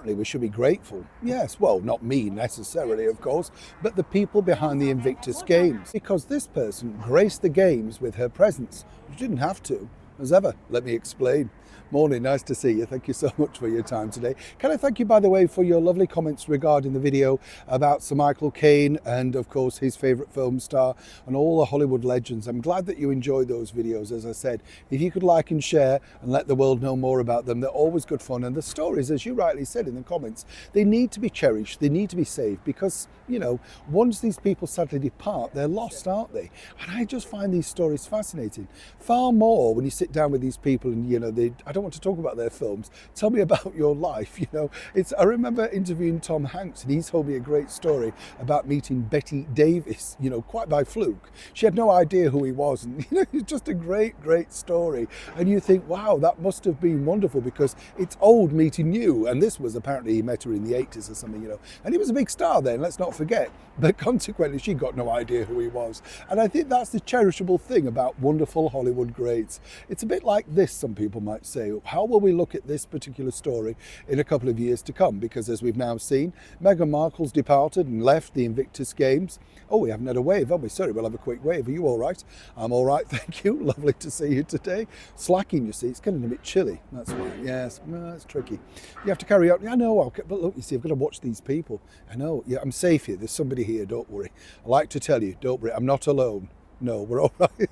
apparently we should be grateful. Yes, well, not me necessarily, of course, but the people behind the Invictus Games, because this person graced the games with her presence. She didn't have to, as ever. Let me explain. Morning, nice to see you. Thank you so much for your time today. Can I thank you, by the way, for your lovely comments regarding the video about Sir Michael Caine and, of course, his favourite film star and all the Hollywood legends. I'm glad that you enjoyed those videos. As I said, if you could like and share and let the world know more about them, they're always good fun. And the stories, as you rightly said in the comments, they need to be cherished. They need to be saved because, you know, once these people sadly depart, they're lost, aren't they? And I just find these stories fascinating. Far more when you sit down with these people and, you know, I don't want to talk about their films. Tell me about your life. You know, I remember interviewing Tom Hanks, and he told me a great story about meeting Betty Davis, you know, quite by fluke. She had no idea who he was, and you know, it's just a great story. And you think, wow, that must have been wonderful because it's old meeting you. And this was apparently he met her in the 80s or something, you know, and he was a big star then, let's not forget. But consequently, she got no idea who he was. And I think that's the cherishable thing about wonderful Hollywood greats. It's a bit like this, some people might say. How will we look at this particular story in a couple of years to come? Because as we've now seen, Meghan Markle's departed and left the Invictus Games. Oh, we haven't had a wave, have we? Sorry, we'll have a quick wave. Are you all right? I'm all right, thank you. Lovely to see you today. Slacking, you see. It's getting a bit chilly. That's why. Yes, it's tricky. You have to carry out. I know, okay, but look, you see, I've got to watch these people. I know. Yeah, I'm safe here. There's somebody here. Don't worry. I like to tell you, don't worry. I'm not alone. No, we're all right.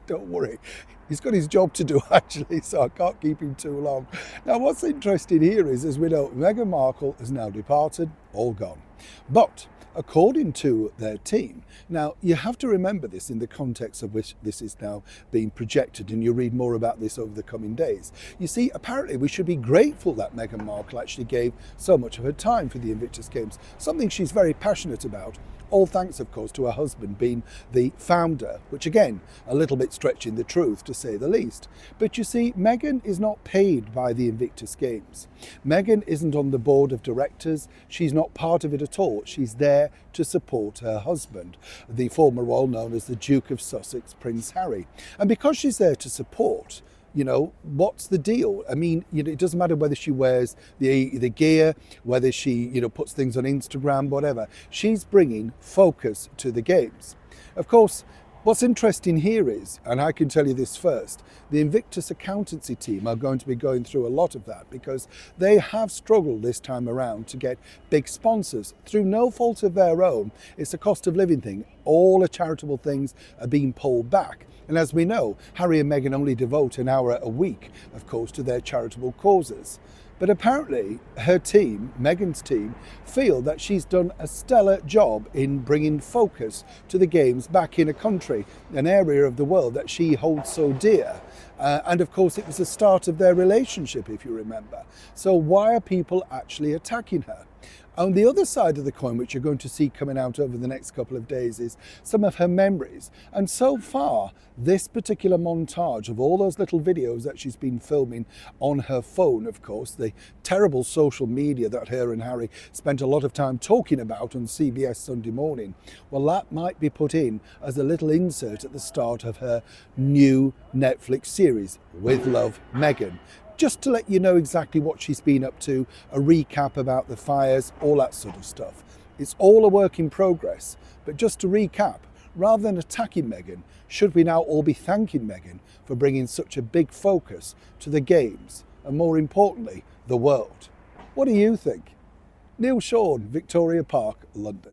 Don't worry. He's got his job to do, actually, so I can't keep him too long. Now, what's interesting here is, as we know, Meghan Markle has now departed, all gone. But according to their team, now you have to remember this in the context of which this is now being projected, and you read more about this over the coming days. You see, apparently we should be grateful that Meghan Markle actually gave so much of her time for the Invictus Games, something she's very passionate about. All thanks, of course, to her husband being the founder, which again, a little bit stretching the truth to say the least. But you see, Meghan is not paid by the Invictus Games. Meghan isn't on the board of directors. She's not part of it at all. She's there to support her husband, the former role known as the Duke of Sussex, Prince Harry. And because she's there to support, you know, what's the deal? I mean, you know, it doesn't matter whether she wears the gear, whether she, you know, puts things on Instagram, whatever. She's bringing focus to the games. Of course, what's interesting here is, and I can tell you this first, the Invictus accountancy team are going to be going through a lot of that because they have struggled this time around to get big sponsors through no fault of their own. It's a cost of living thing. All the charitable things are being pulled back. And as we know, Harry and Meghan only devote an hour a week, of course, to their charitable causes. But apparently her team, Meghan's team, feel that she's done a stellar job in bringing focus to the games back in a country, an area of the world that she holds so dear. And of course, it was the start of their relationship, if you remember. So why are people actually attacking her? On the other side of the coin, which you're going to see coming out over the next couple of days, is some of her memories. And so far, this particular montage of all those little videos that she's been filming on her phone, of course, the terrible social media that her and Harry spent a lot of time talking about on CBS Sunday Morning, well, that might be put in as a little insert at the start of her new Netflix series, With Love, Meghan. Just to let you know exactly what she's been up to, a recap about the fires, all that sort of stuff. It's all a work in progress, but just to recap, rather than attacking Meghan, should we now all be thanking Meghan for bringing such a big focus to the games, and more importantly, the world? What do you think? Neil Sean, Victoria Park, London.